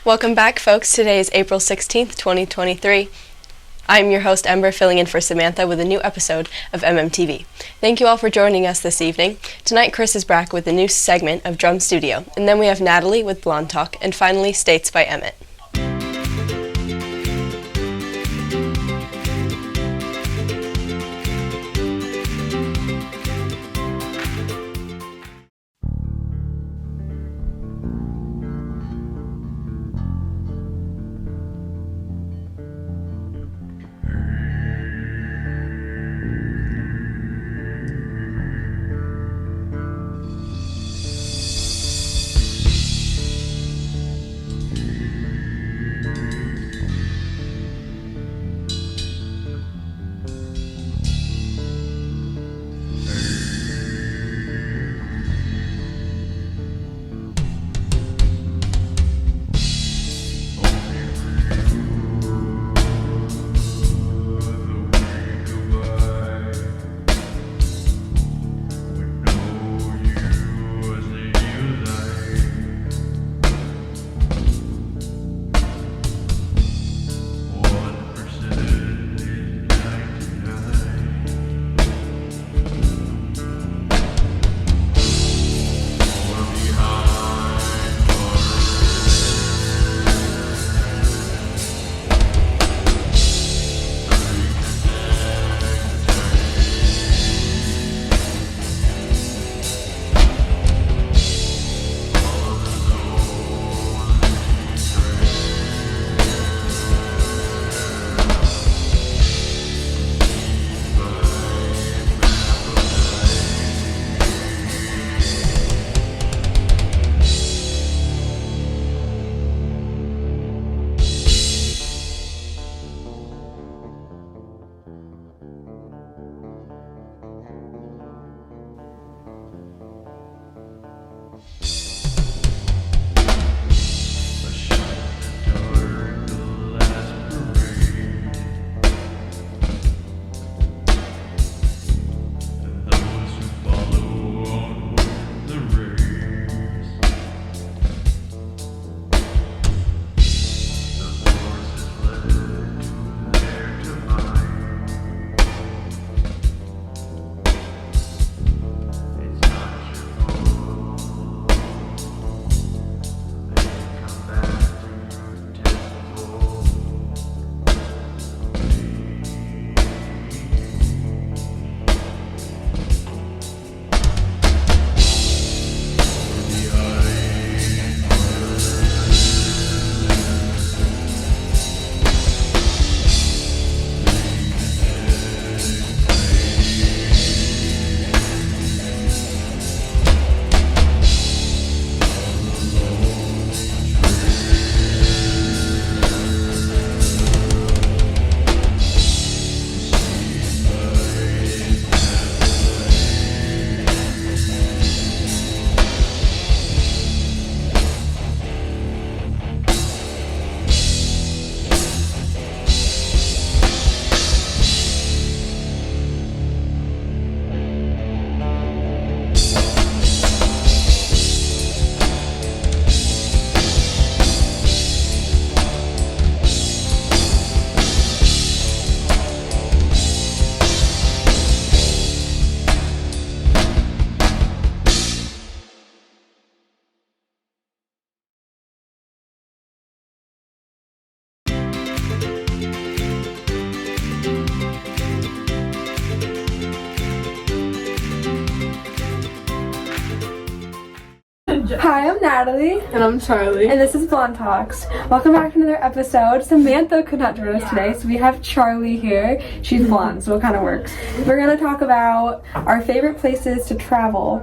Welcome back, folks. Today is April 16th, 2023. I'm your host, Ember, filling in for Samantha with a new episode of MMTV. Thank you all for joining us this evening. Tonight, Chris is back with a new segment of Drum Studio, and then we have Natalie with Blonde Talk, and finally, States by Emmett. Hi, I'm Natalie. And I'm Charlie. And this is Blonde Talks. Welcome back to another episode. Samantha could not join us today, so we have Charlie here. She's blonde, so it kind of works. We're going to talk about our favorite places to travel.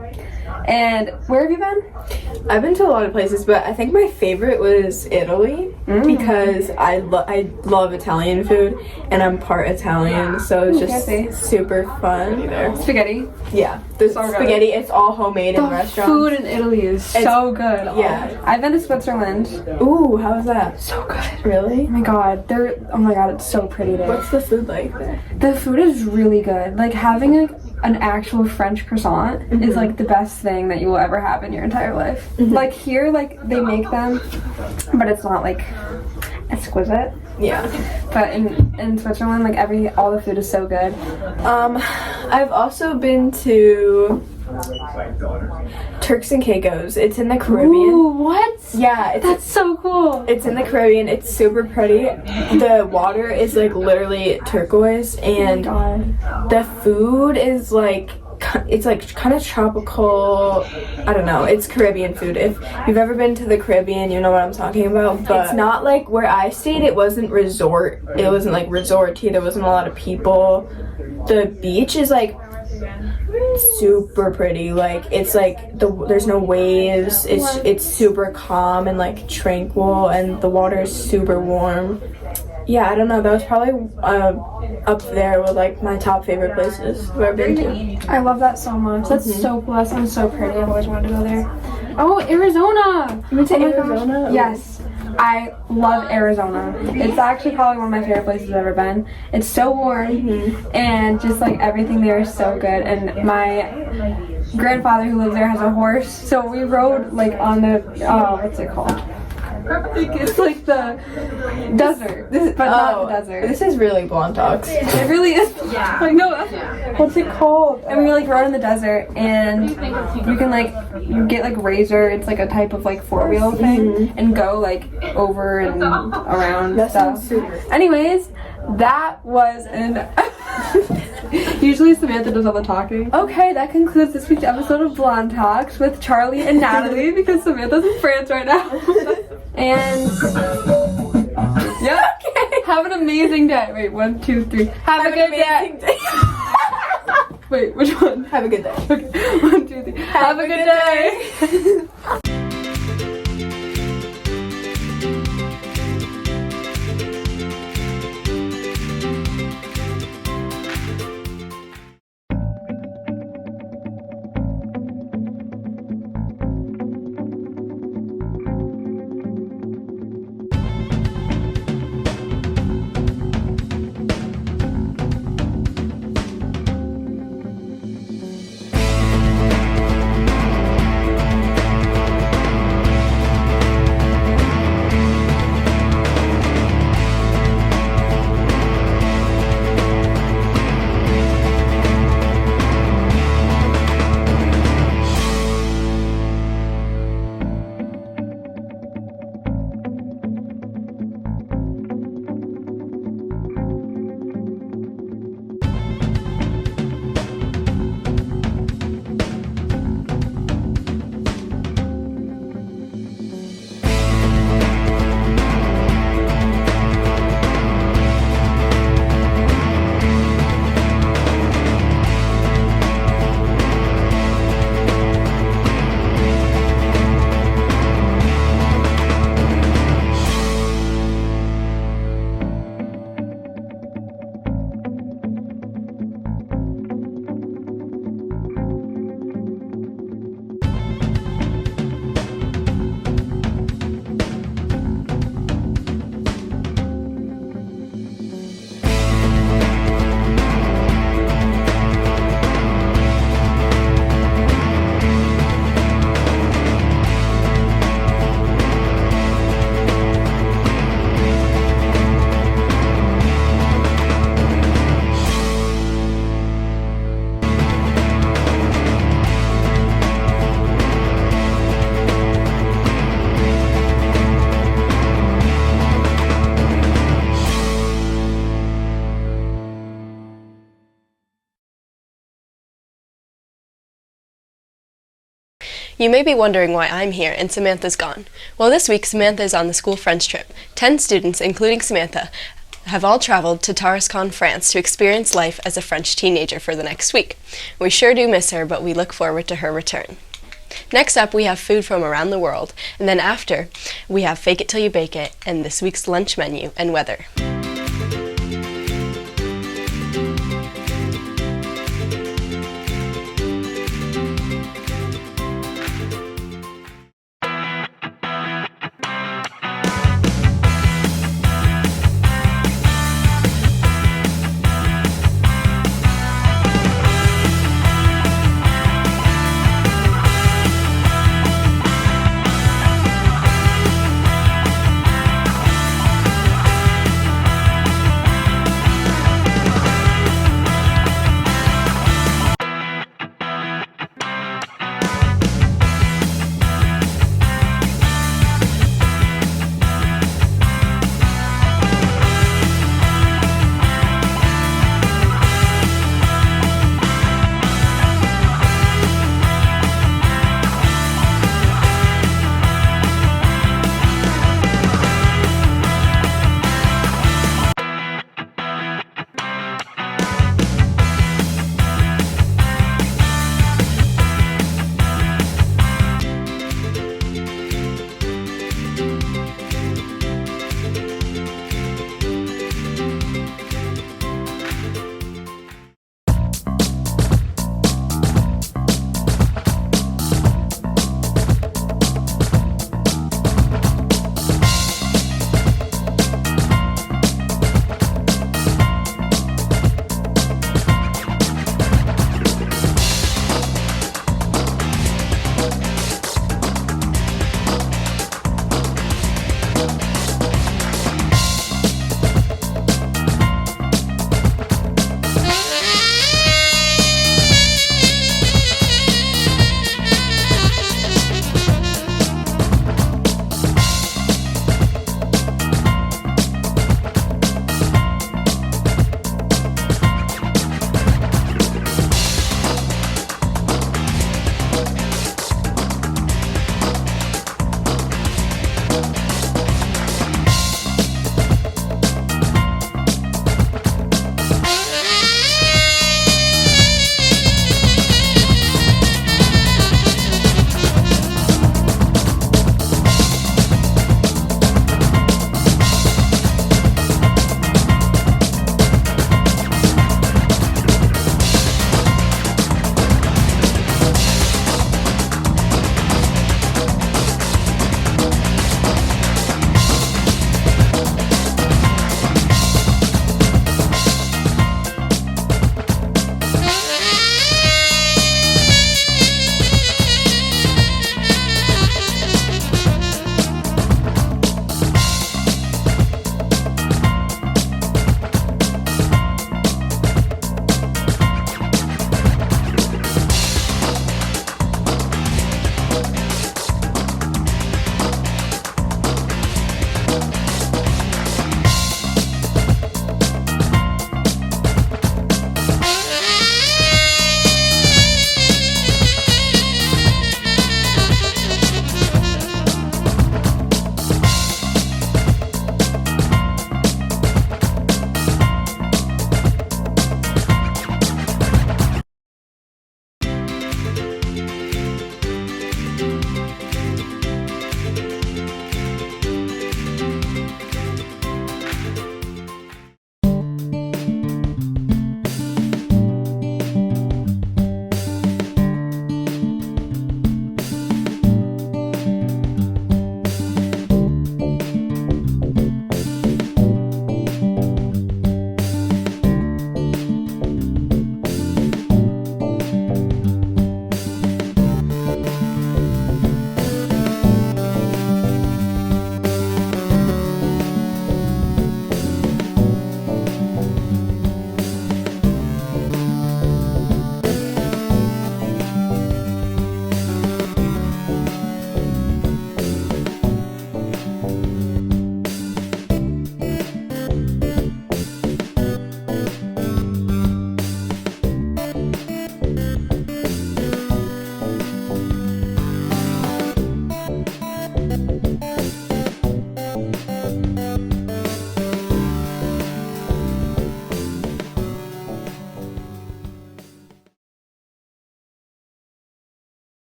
And where have you been? I've been to a lot of places, but I think my favorite was Italy because I love Italian food and I'm part Italian, so it's just super fun. Spaghetti. Yeah, the spaghetti, it's all homemade in restaurants. Food in Italy is so good. Yeah. I've been to Switzerland. Ooh, how was that? So good. Really? Oh my god, it's so pretty there. What's the food like there? The food is really good. Like having an actual French croissant is like the best thing that you will ever have in your entire life. Like here, like they make them, but it's not like exquisite. Yeah. But in Switzerland, like all the food is so good. I've also been to Turks and Caicos. It's in the Caribbean. Ooh, what? Yeah, That's so cool. it's in the Caribbean. It's super pretty. The water is like literally turquoise, and the food is like, it's like kind of tropical. I don't know. It's Caribbean food. If you've ever been to the Caribbean, you know what I'm talking about. But it's not like where I stayed. It wasn't resort. It wasn't like resorty. There wasn't a lot of people. The beach is like super pretty. Like it's like there's no waves. It's super calm and like tranquil, and the water is super warm. Yeah, I don't know. That was probably up there with like my top favorite places I've ever been to. I love that so much. That's so cool. That sounds so pretty. I've always wanted to go there. Oh, Arizona! You went to my Arizona? gosh. Yes. I love Arizona. It's actually probably one of my favorite places I've ever been. It's so warm, and just like everything there is so good. And my grandfather who lives there has a horse, so we rode like on the what's it called? It's like the desert, but not the desert. This is really blonde talks. It really is. Yeah. Like no, what's it called? And we like rode in the desert, and you can like get like Razor. It's like a type of like 4-wheel thing, and go like over and around stuff. Anyways, that was an. Usually Samantha does all the talking. Okay, that concludes this week's episode of Blonde Talks with Charlie and Natalie because Samantha's in France right now. And yeah, okay. Have an amazing day. Wait, 1, 2, 3. Have a good day. Wait, which one? Have a good day. Okay. 1, 2, 3. Have a good day. You may be wondering why I'm here and Samantha's gone. Well, this week Samantha is on the school French trip. 10 students, including Samantha, have all traveled to Tarascon, France to experience life as a French teenager for the next week. We sure do miss her, but we look forward to her return. Next up, we have food from around the world, and then after, we have Fake It Till You Bake It and this week's lunch menu and weather.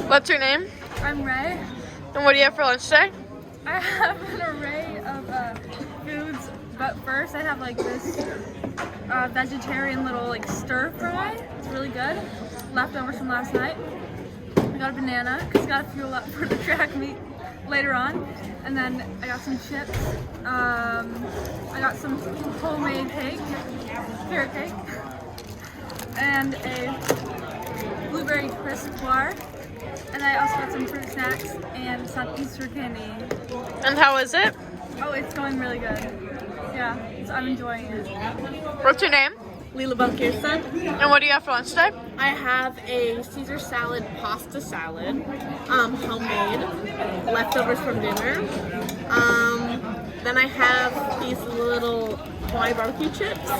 What's your name? I'm Ray. And what do you have for lunch today? I have an array of foods, but first I have like this vegetarian little like stir fry. It's really good. Leftovers from last night. I got a banana because I got to fuel up for the track meet later on. And then I got some chips. I got some homemade cake, carrot cake, and a blueberry crisp bar. And I also got some fruit snacks and some Easter candy. And how is it? Oh, it's going really good. Yeah, so I'm enjoying it. What's your name? Lila Bankirsa. And what do you have for lunch today? I have a Caesar salad, pasta salad, homemade, leftovers from dinner. Then I have these little Hawaii barbecue chips.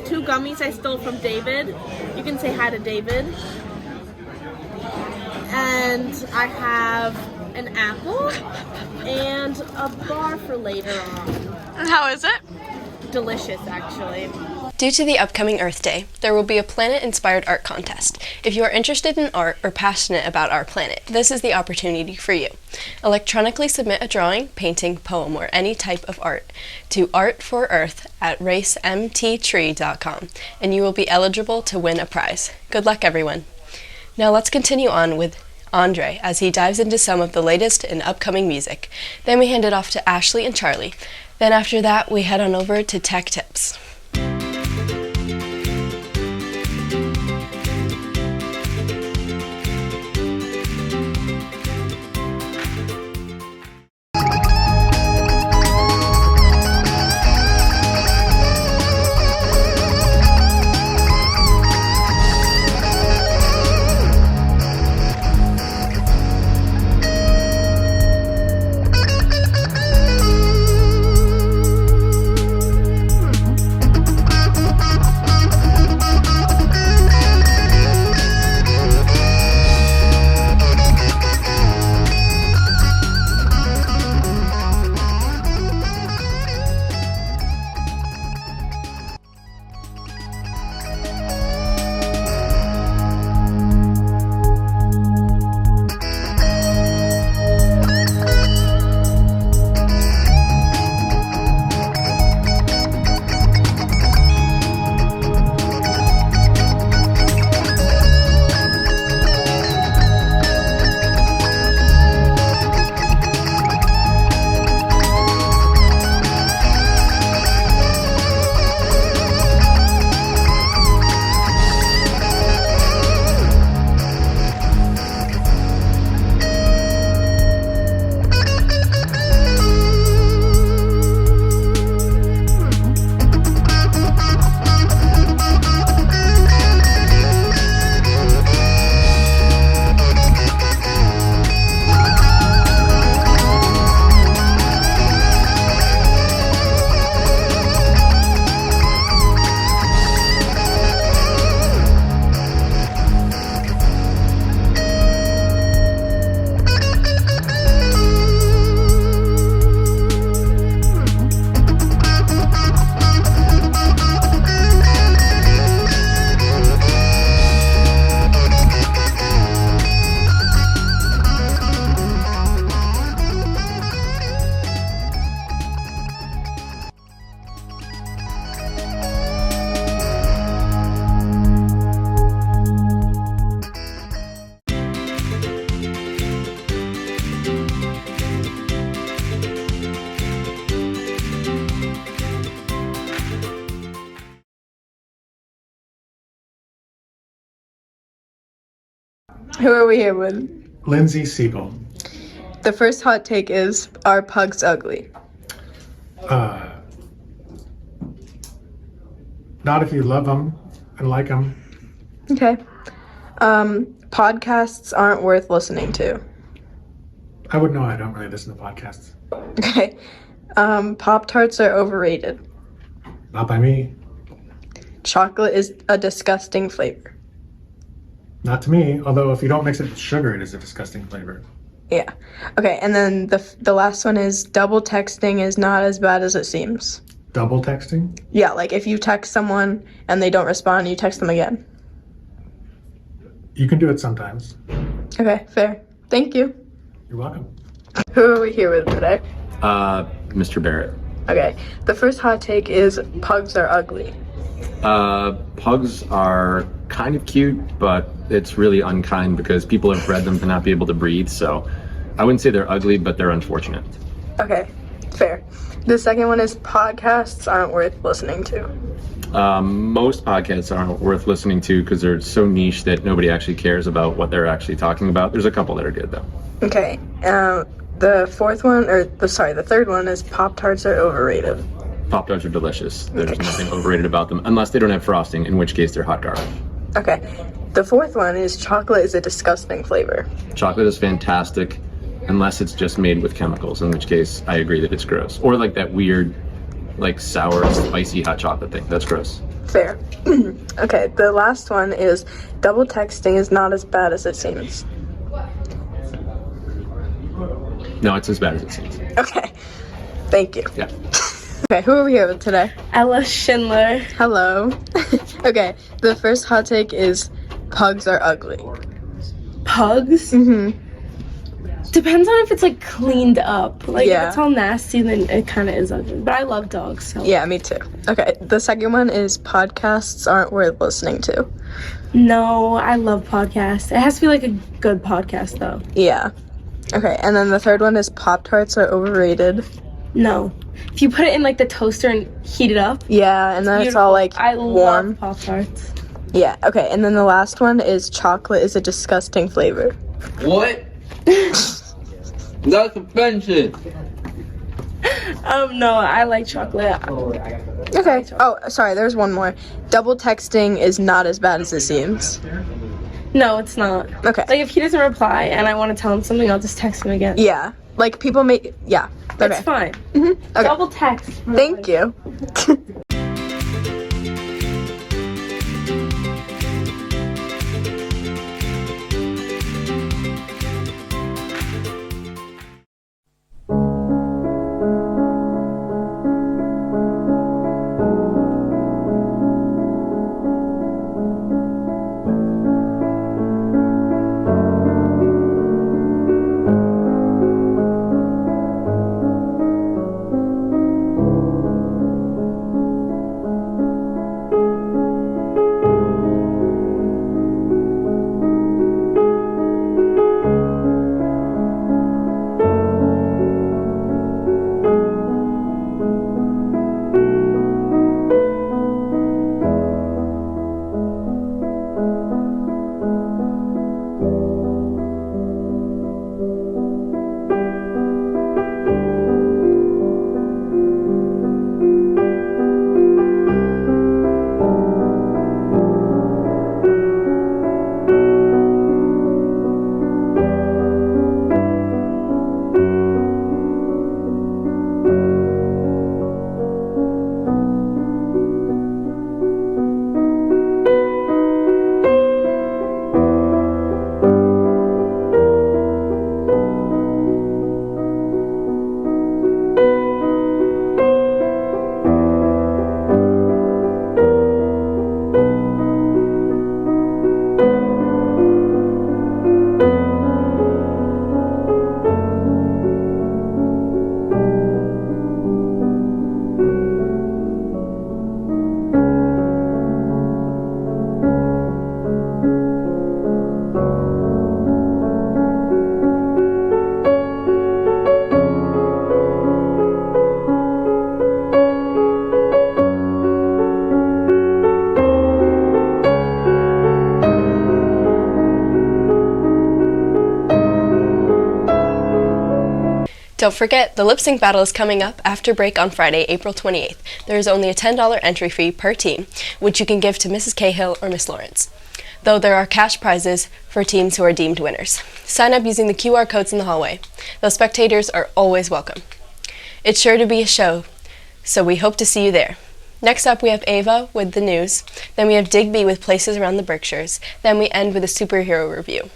2 gummies I stole from David. You can say hi to David. And I have an apple and a bar for later on. And how is it? Delicious, actually. Due to the upcoming Earth Day, there will be a planet-inspired art contest. If you are interested in art or passionate about our planet, this is the opportunity for you. Electronically submit a drawing, painting, poem, or any type of art to artforearth@racemttree.com, and you will be eligible to win a prize. Good luck, everyone. Now let's continue on with Andre as he dives into some of the latest and upcoming music. Then we hand it off to Ashley and Charlie. Then after that, we head on over to Tech Tips. Who are we here with? Lindsay Siegel. The first hot take is, are pugs ugly? Not if you love them and like them. Okay. Podcasts aren't worth listening to. I would know. I don't really listen to podcasts. Okay. Pop-Tarts are overrated. Not by me. Chocolate is a disgusting flavor. Not to me. Although if you don't mix it with sugar, it is a disgusting flavor. Yeah. Okay, and then the last one is double texting is not as bad as it seems. Double texting? Yeah, like if you text someone and they don't respond, you text them again. You can do it sometimes. Okay, fair. Thank you. You're welcome. Who are we here with today? Mr. Barrett. Okay, the first hot take is pugs are ugly. Pugs are kind of cute, but it's really unkind because people have bred them to not be able to breathe, so I wouldn't say they're ugly, but they're unfortunate. Okay, fair. The second one is podcasts aren't worth listening to. Most podcasts aren't worth listening to because they're so niche that nobody actually cares about what they're actually talking about. There's a couple that are good, though. Okay, the third one is Pop-Tarts are overrated. Pop-Tarts are delicious. There's nothing overrated about them, unless they don't have frosting, in which case they're hot garbage. Okay, the fourth one is chocolate is a disgusting flavor. Chocolate is fantastic, unless it's just made with chemicals, in which case I agree that it's gross. Or like that weird, like sour, spicy hot chocolate thing. That's gross. Fair. Okay, the last one is double texting is not as bad as it seems. No, it's as bad as it seems. Okay, thank you. Yeah. Okay, who are we here with today? Ella Schindler. Hello. Okay, the first hot take is pugs are ugly. Pugs? Mm-hmm. Depends on if it's like cleaned up. Like Yeah. if it's all nasty, then it kind of is ugly. But I love dogs. So. Yeah, me too. Okay, the second one is podcasts aren't worth listening to. No, I love podcasts. It has to be like a good podcast though. Yeah. Okay, and then the third one is Pop-Tarts are overrated. No. If you put it in like the toaster and heat it up. Yeah, and then it's all like I warm. love Pop-Tarts. Yeah, okay, and then the last one is chocolate is a disgusting flavor. What? That's offensive. No, I like chocolate. Okay. Oh, sorry, there's one more. Double texting is not as bad as it seems. No, it's not. Okay. Like if he doesn't reply and I want to tell him something, I'll just text him again. Yeah. Like people make yeah. Okay. It's fine. Okay. Double text. Thank you. Don't forget, the lip sync battle is coming up after break on Friday, April 28th. There is only a $10 entry fee per team, which you can give to Mrs. Cahill or Miss Lawrence, though there are cash prizes for teams who are deemed winners. Sign up using the QR codes in the hallway. Those spectators are always welcome. It's sure to be a show, so we hope to see you there. Next up, we have Ava with the news, then we have Digby with places around the Berkshires, then we end with a superhero review.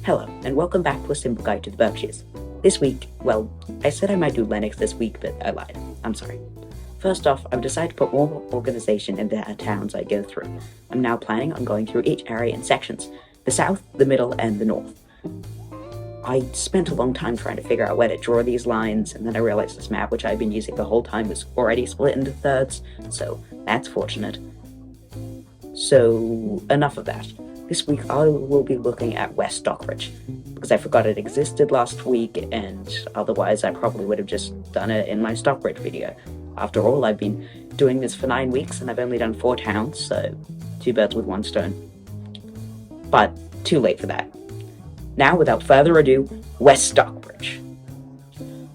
Hello, and welcome back to A Simple Guide to the Berkshires. This week, well, I said I might do Lennox this week, but I lied. I'm sorry. First off, I've decided to put more organization into the towns I go through. I'm now planning on going through each area in sections: the south, the middle, and the north. I spent a long time trying to figure out where to draw these lines, and then I realized this map, which I've been using the whole time, is already split into thirds, so that's fortunate. So, enough of that. This week I will be looking at West Stockbridge, because I forgot it existed last week, and otherwise I probably would have just done it in my Stockbridge video. After all, I've been doing this for 9 weeks, and I've only done 4 towns, so 2 birds with 1 stone. But, too late for that. Now, without further ado, West Stockbridge.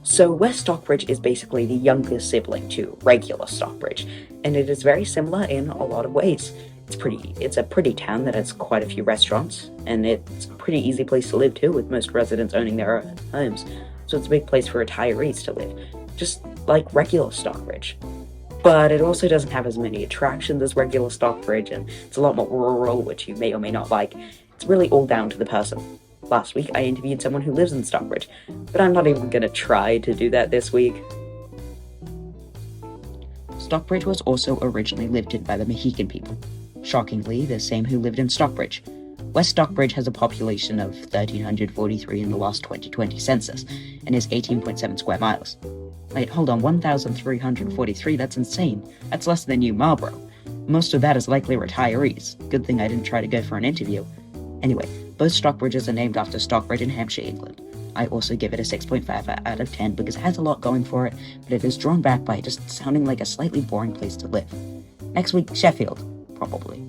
So, West Stockbridge is basically the younger sibling to regular Stockbridge, and it is very similar in a lot of ways. It's a pretty town that has quite a few restaurants, and it's a pretty easy place to live too, with most residents owning their own homes, so it's a big place for retirees to live, just like regular Stockbridge. But it also doesn't have as many attractions as regular Stockbridge, and it's a lot more rural, which you may or may not like. It's really all down to the person. Last week I interviewed someone who lives in Stockbridge, but I'm not even gonna try to do that this week. Stockbridge was also originally lived in by the Mohican people. Shockingly, the same who lived in Stockbridge. West Stockbridge has a population of 1,343 in the last 2020 census, and is 18.7 square miles. Wait, hold on, 1,343? That's insane. That's less than New Marlborough. Most of that is likely retirees. Good thing I didn't try to go for an interview. Anyway, both Stockbridges are named after Stockbridge in Hampshire, England. I also give it a 6.5 out of 10 because it has a lot going for it, but it is drawn back by just sounding like a slightly boring place to live. Next week, Sheffield. Probably.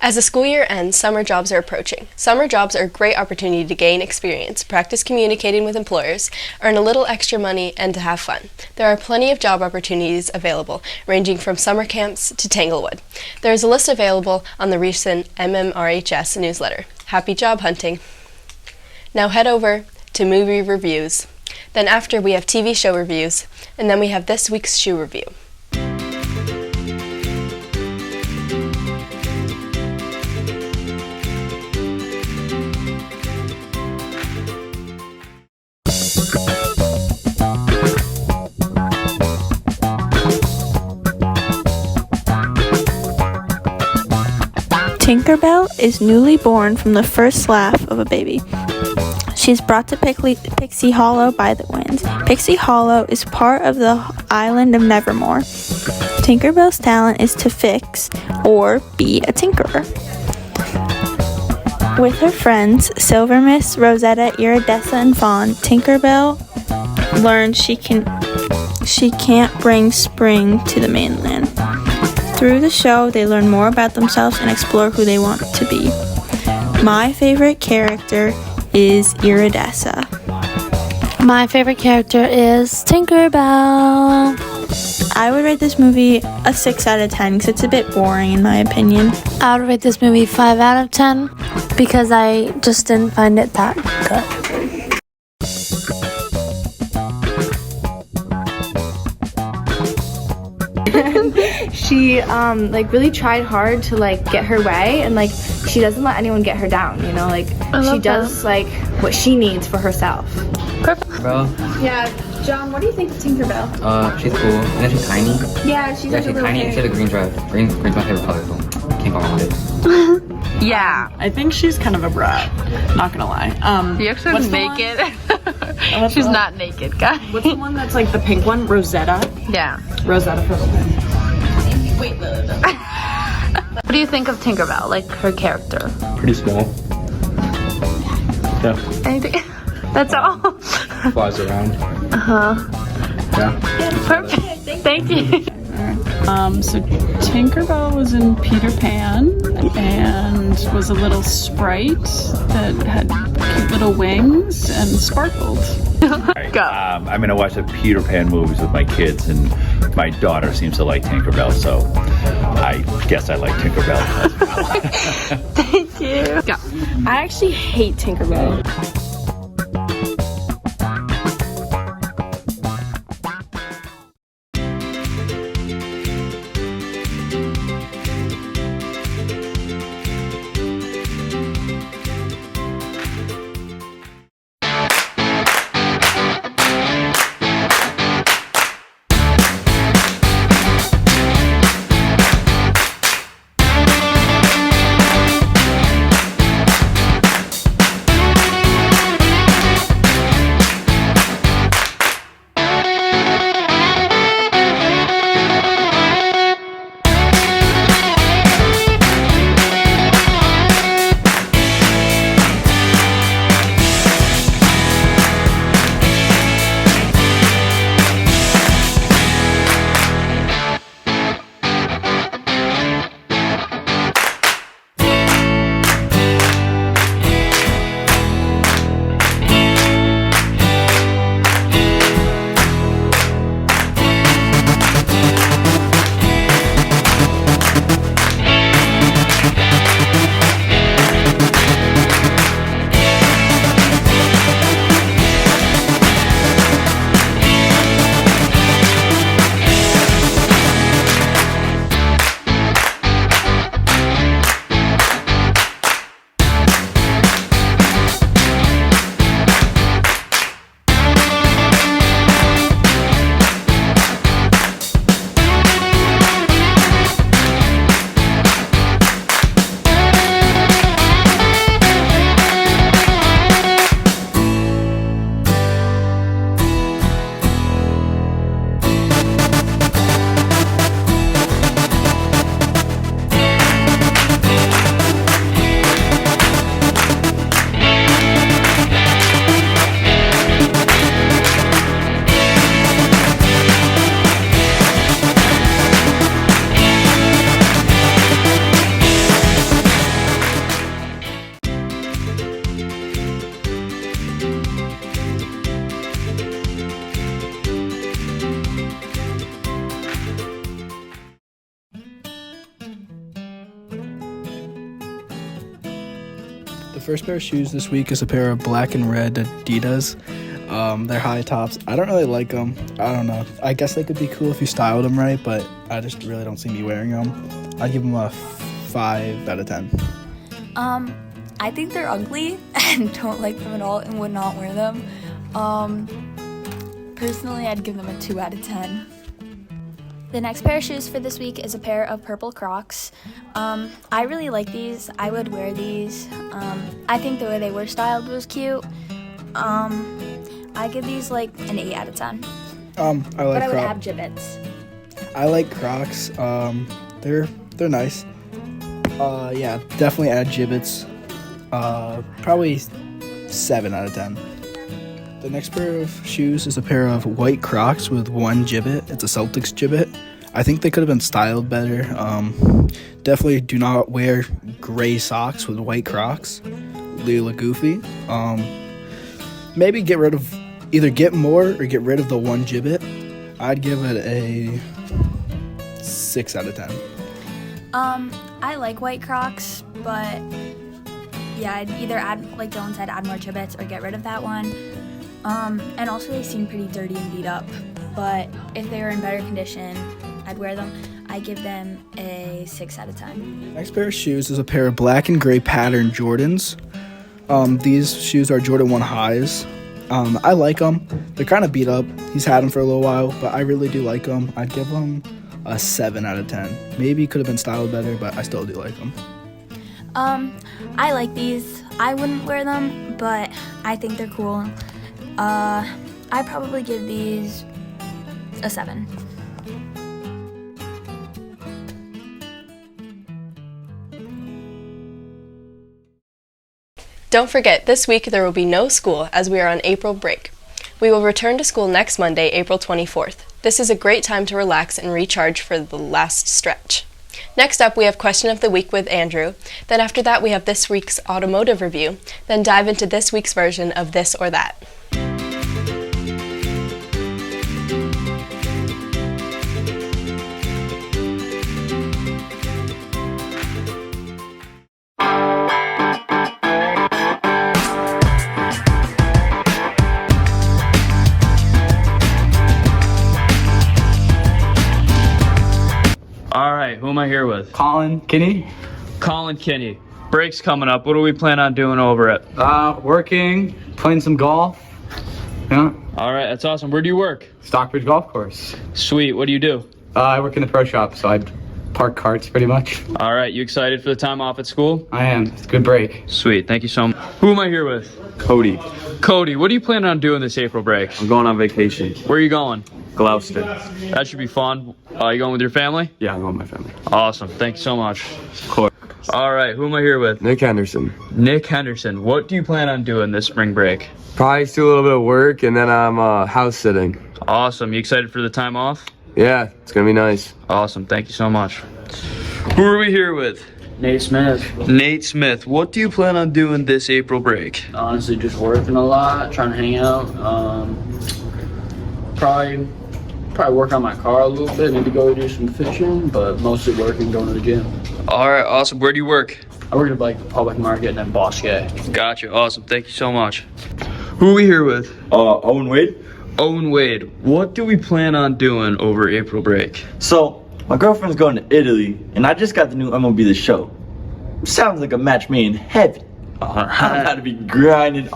As the school year ends, summer jobs are approaching. Summer jobs are a great opportunity to gain experience, practice communicating with employers, earn a little extra money, and to have fun. There are plenty of job opportunities available, ranging from summer camps to Tanglewood. There is a list available on the recent MMRHS newsletter. Happy job hunting! Now head over to movie reviews. Then after we have TV show reviews, and then we have this week's shoe review. Tinkerbell is newly born from the first laugh of a baby. She's brought to Pixie Hollow by the winds. Pixie Hollow is part of the island of Nevermore. Tinkerbell's talent is to fix or be a tinkerer. With her friends, Silvermist, Rosetta, Iridessa, and Fawn, Tinkerbell learns she she can't bring spring to the mainland. Through the show, they learn more about themselves and explore who they want to be. My favorite character is Iridessa. My favorite character is Tinkerbell. I would rate this movie a 6 out of 10 because it's a bit boring in my opinion. I would rate this movie 5 out of 10 because I just didn't find it that good. She like really tried hard to like get her way, and like she doesn't let anyone get her down, you know, like she does like what she needs for herself. Bro. Yeah, John, what do you think of Tinkerbell? She's cool. And then she's tiny. Yeah, she's like a little tiny. kid. She has a green dress. Green's my favorite color, so can't go wrong with it. Yeah, I think she's kind of a brat. Not gonna lie. The episode's naked. She's not naked, guys. What's the one that's like the pink one? Rosetta? Yeah. Rosetta Purple. Wait, what do you think of Tinkerbell, like her character? Pretty small. Yeah. Anything? That's all? Flies around. Yeah. Perfect. Thank you. So Tinkerbell was in Peter Pan and was a little sprite that had cute little wings and sparkled. I'm gonna watch the Peter Pan movies with my kids, and my daughter seems to like Tinkerbell, so I guess I like Tinkerbell as well. Thank you. Go. I actually hate Tinkerbell. The first pair of shoes this week is a pair of black and red Adidas. They're high tops. I don't really like them. I don't know. I guess they could be cool if you styled them right, but I just really don't see me wearing them. I'd give them a 5 out of 10. I think they're ugly and don't like them at all and would not wear them. Personally, I'd give them a 2 out of 10. The next pair of shoes for this week is a pair of purple Crocs. I really like these. I would wear these. I think the way they were styled was cute. I give these like an 8 out of 10. I like but I would Crocs. add gibbets. I like Crocs. They're nice. Yeah, definitely add gibbets. Probably 7 out of 10. The next pair of shoes is a pair of white Crocs with one gibbet. It's a Celtics gibbet. I think they could have been styled better. Definitely do not wear gray socks with white Crocs. They look goofy. Maybe either get more or get rid of the one gibbet. I'd give it a 6 out of 10. I like white Crocs, but yeah, I'd either add, like Dylan said, add more gibbets or get rid of that one. And also they seem pretty dirty and beat up, but if they were in better condition, I'd wear them. I give them a 6 out of 10. Next pair of shoes is a pair of black and gray pattern Jordans. These shoes are Jordan 1 highs. I like them. They're kind of beat up. He's had them for a little while, but I really do like them. I'd give them a 7 out of 10. Maybe could have been styled better, but I still do like them. I like these. I wouldn't wear them, but I think they're cool. I'd probably give these a 7. Don't forget, this week there will be no school as we are on April break. We will return to school next Monday, April 24th. This is a great time to relax and recharge for the last stretch. Next up, we have Question of the Week with Andrew. Then after that, we have this week's automotive review. Then dive into this week's version of This or That. All right, who am I here with? Colin Kinney. Colin Kinney. Break's coming up. What do we plan on doing over it? Working, playing some golf. Yeah. All right, that's awesome. Where do you work? Stockbridge Golf Course. Sweet. What do you do? I work in the pro shop, so I park carts pretty much. All right, you excited for the time off at school? I am. It's a good break. Sweet. Thank you so much. Who am I here with? Cody. Cody, what are you planning on doing this April break? I'm going on vacation. Where are you going? Gloucester. That should be fun. You going with your family? Yeah, I'm going with my family. Awesome. Thank you so much. Of course. All right, who am I here with? Nick Henderson. Nick Henderson. What do you plan on doing this spring break? Probably do a little bit of work, and then I'm house sitting. Awesome. You excited for the time off? Yeah, it's going to be nice. Awesome. Thank you so much. Who are we here with? Nate Smith. Nate Smith. What do you plan on doing this April break? Honestly, just working a lot, trying to hang out. Probably work on my car a little bit, maybe go do some fishing, but mostly working, going to the gym. All right, awesome. Where do you work? I work at like the public market and then Bosque. Gotcha. Awesome. Thank you so much. Who are we here with? Owen Wade. Owen Wade. What do we plan on doing over April break? So, my girlfriend's going to Italy, and I just got the new MLB The Show. Sounds like a match made in heaven. I'm about to be grinding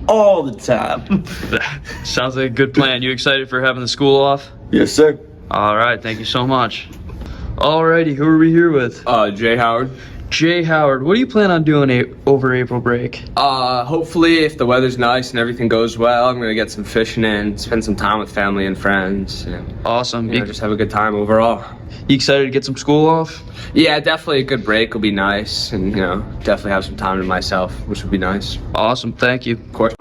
all the time. Sounds like a good plan. You excited for having the school off? Yes, sir. All right, thank you so much. Alrighty, who are we here with? Jay Howard. Jay Howard, what do you plan on doing over April break? Hopefully, if the weather's nice and everything goes well, I'm gonna get some fishing in, spend some time with family and friends. And, awesome. Just have a good time overall. You excited to get some school off? Yeah, definitely a good break will be nice, and definitely have some time to myself, which would be nice. Awesome, thank you. Of course.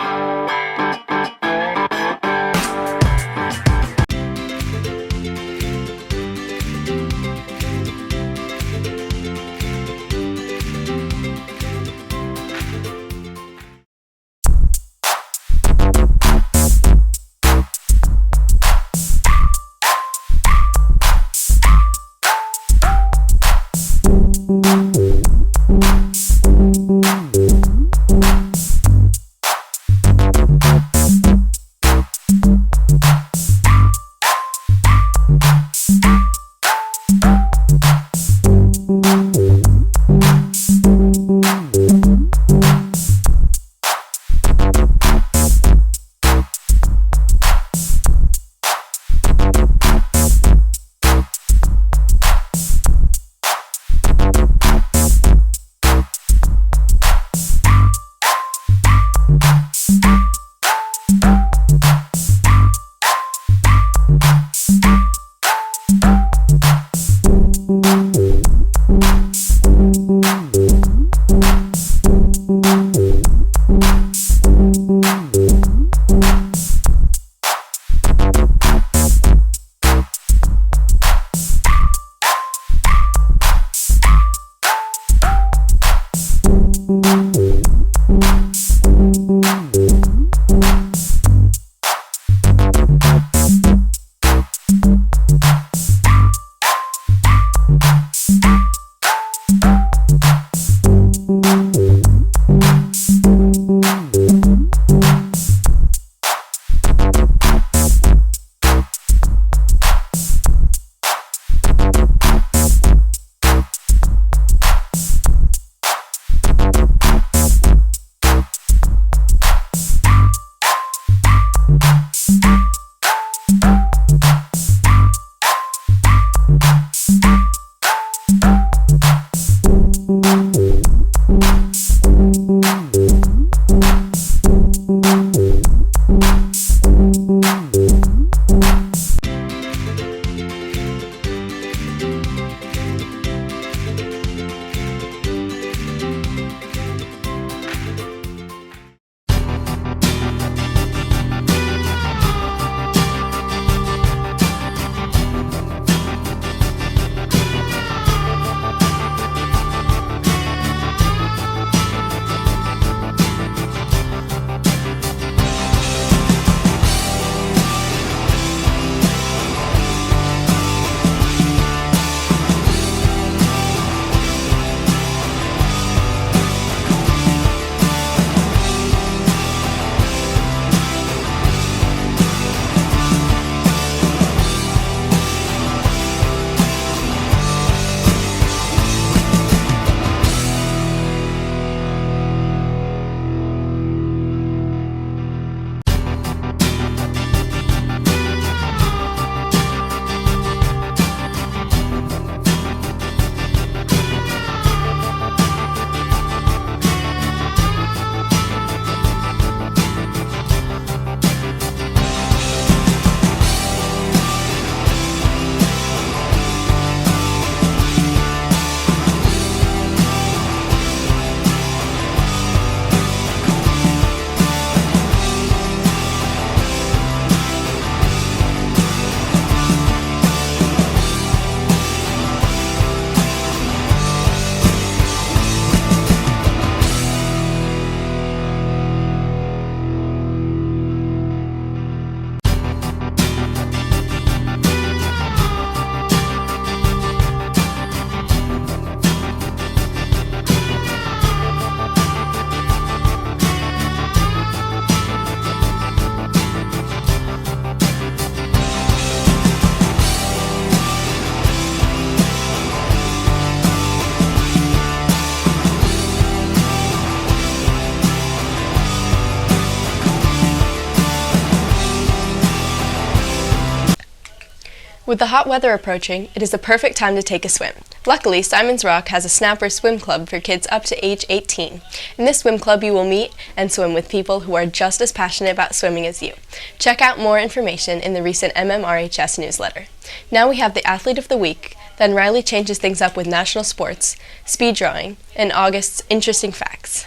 With the hot weather approaching, it is the perfect time to take a swim. Luckily, Simon's Rock has a Snapper swim club for kids up to age 18. In this swim club, you will meet and swim with people who are just as passionate about swimming as you. Check out more information in the recent MMRHS newsletter. Now we have the Athlete of the Week, then Riley changes things up with national sports, speed drawing, and August's interesting facts.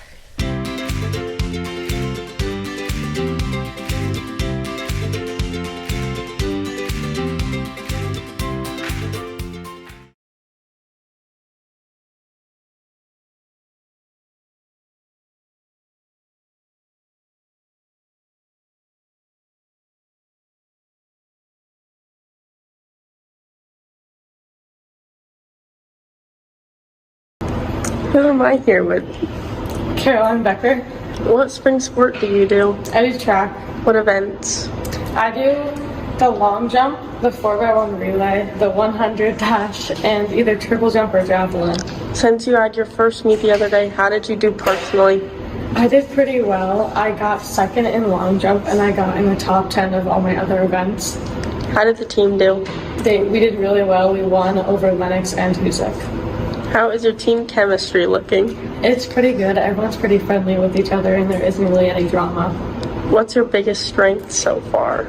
Who am I here with? Caroline Becker. What spring sport do you do? I do track. What events? I do the long jump, the 4x1 relay, the 100 dash, and either triple jump or javelin. Since you had your first meet the other day, how did you do personally? I did pretty well. I got second in long jump and I got in the top 10 of all my other events. How did the team do? We did really well. We won over Lennox and Huzik. How is your team chemistry looking? It's pretty good. Everyone's pretty friendly with each other and there isn't really any drama. What's your biggest strength so far?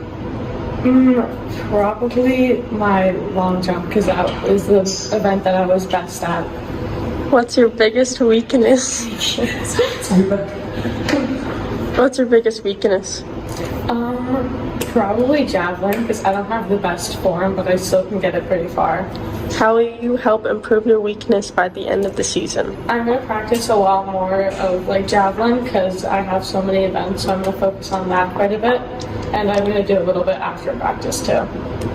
Probably my long jump because that was the event that I was best at. What's your biggest weakness? What's your biggest weakness? Probably javelin because I don't have the best form, but I still can get it pretty far. How will you help improve your weakness by the end of the season? I'm going to practice a lot more of javelin because I have so many events, so I'm going to focus on that quite a bit. And I'm going to do a little bit after practice too.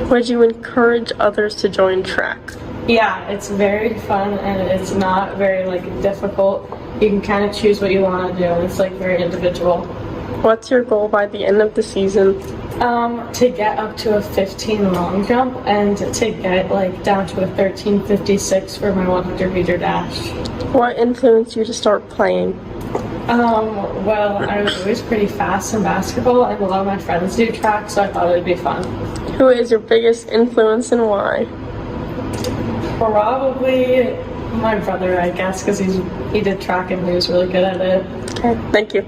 Would you encourage others to join track? Yeah, it's very fun and it's not very difficult. You can kind of choose what you want to do and it's very individual. What's your goal by the end of the season? To get up to a 15 long jump and to get down to a 13:56 for my 100 meter dash. What influenced you to start playing? Well, I was always pretty fast in basketball and a lot of my friends do track, so I thought it'd be fun. Who is your biggest influence and why? Probably my brother, I guess, because he did track and he was really good at it. Okay, thank you.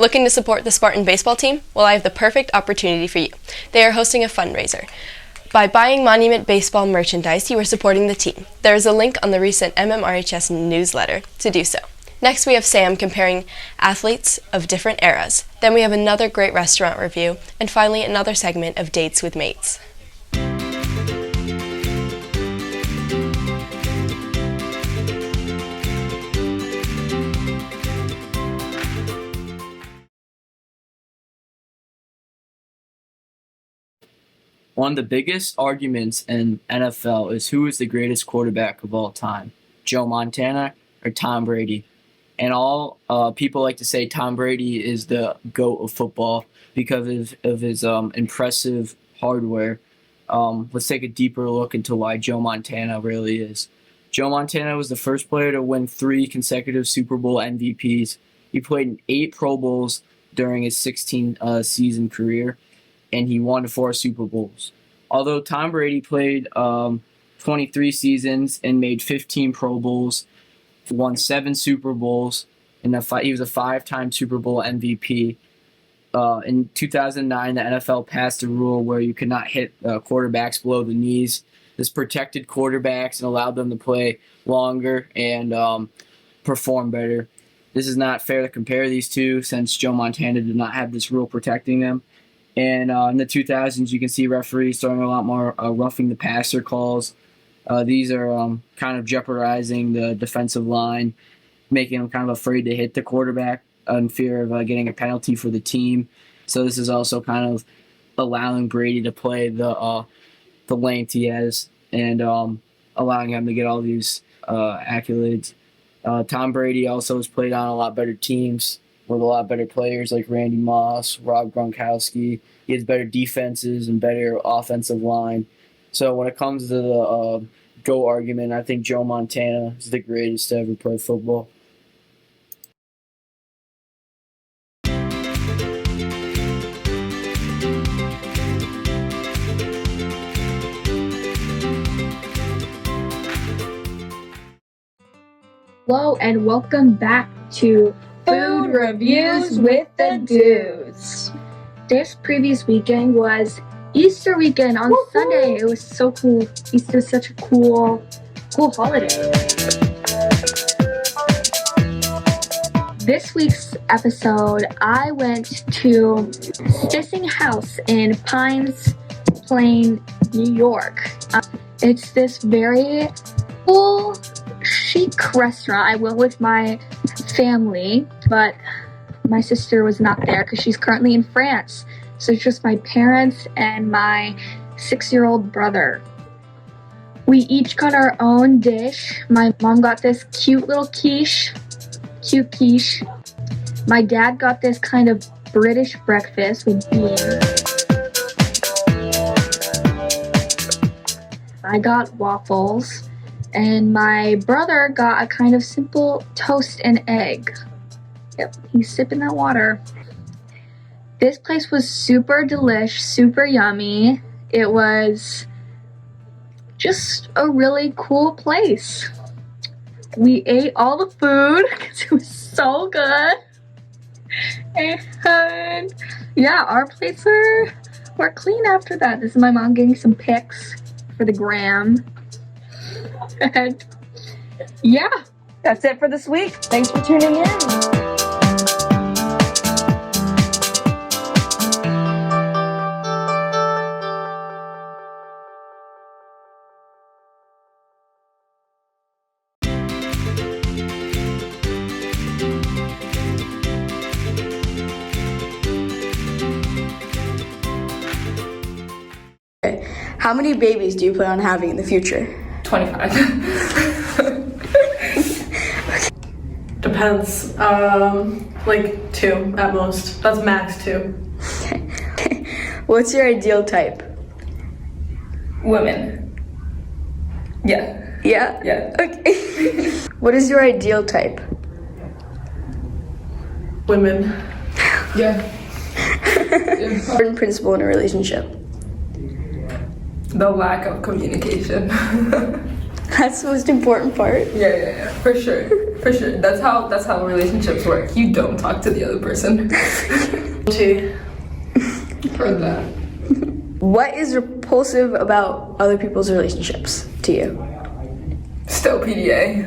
Looking to support the Spartan baseball team? Well, I have the perfect opportunity for you. They are hosting a fundraiser. By buying Monument Baseball merchandise, you are supporting the team. There is a link on the recent MMRHS newsletter to do so. Next, we have Sam comparing athletes of different eras. Then we have another great restaurant review. And finally, another segment of Dates with Mates. One of the biggest arguments in NFL is who is the greatest quarterback of all time, Joe Montana or Tom Brady. And all people like to say Tom Brady is the GOAT of football because of his impressive hardware. Let's take a deeper look into why Joe Montana really is. Joe Montana was the first player to win 3 consecutive Super Bowl MVPs. He played in 8 Pro Bowls during his 16-season career, and he won 4 Super Bowls. Although Tom Brady played 23 seasons and made 15 Pro Bowls, won 7 Super Bowls, and he was a 5-time Super Bowl MVP. In 2009, the NFL passed a rule where you could not hit quarterbacks below the knees. This protected quarterbacks and allowed them to play longer and perform better. This is not fair to compare these two since Joe Montana did not have this rule protecting them. And in the 2000s, you can see referees throwing a lot more roughing the passer calls. These are kind of jeopardizing the defensive line, making them kind of afraid to hit the quarterback in fear of getting a penalty for the team. So this is also kind of allowing Brady to play the length he has and allowing him to get all these accolades. Tom Brady also has played on a lot better teams with a lot better players like Randy Moss, Rob Gronkowski. He has better defenses and better offensive line. So when it comes to the GOAT argument, I think Joe Montana is the greatest to ever play football. Hello and welcome back to Food Reviews with the Dudes. This previous weekend was Easter weekend on Sunday. It was so cool. Easter is such a cool holiday. This week's episode, I went to Stissing House in Pines Plain, New York. It's this very cool, chic restaurant. I went with my family, but my sister was not there because she's currently in France. So it's just my parents and my 6-year-old brother. We each got our own dish. My mom got this cute little quiche. My dad got this kind of British breakfast with beans. I got waffles. And my brother got a kind of simple toast and egg. Yep, he's sipping that water. This place was super delish, super yummy. It was just a really cool place. We ate all the food because it was so good. And yeah, our plates were clean after that. This is my mom getting some pics for the gram. And yeah, that's it for this week. Thanks for tuning in. How many babies do you plan on having in the future? 25. Depends. Like 2 at most. That's max 2. What's your ideal type? Women. Yeah. Yeah? Yeah. Okay. What is your ideal type? Women. Yeah. Important principle in a relationship. The lack of communication. That's the most important part. Yeah, for sure. For sure. That's how relationships work. You don't talk to the other person. Heard that. What is repulsive about other people's relationships to you? Still PDA.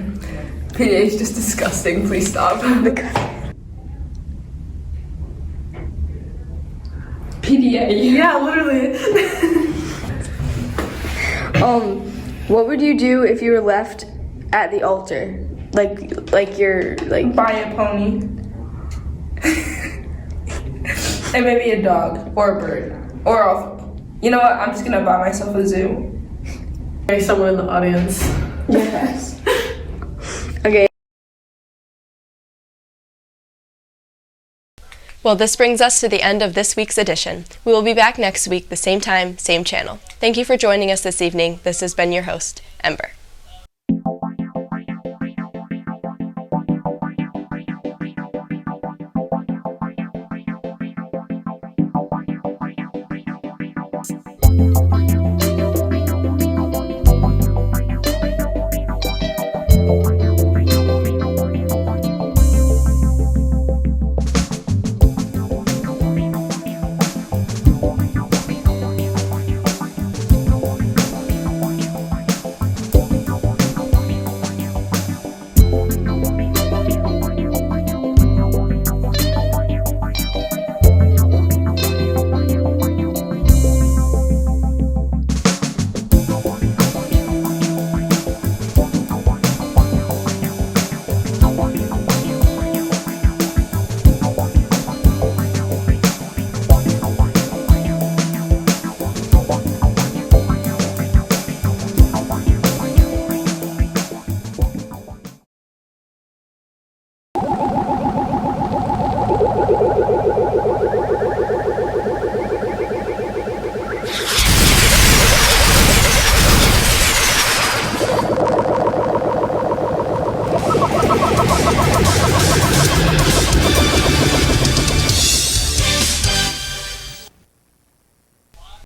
PDA is just disgusting. Please stop. PDA. Yeah, literally. What would you do if you were left at the altar? Like you're like buy a pony. And maybe a dog or a bird or you know what? I'm just gonna buy myself a zoo. Maybe someone in the audience. Yes. Okay. Well, this brings us to the end of this week's edition. We will be back next week, the same time, same channel. Thank you for joining us this evening. This has been your host, Ember. Thank you.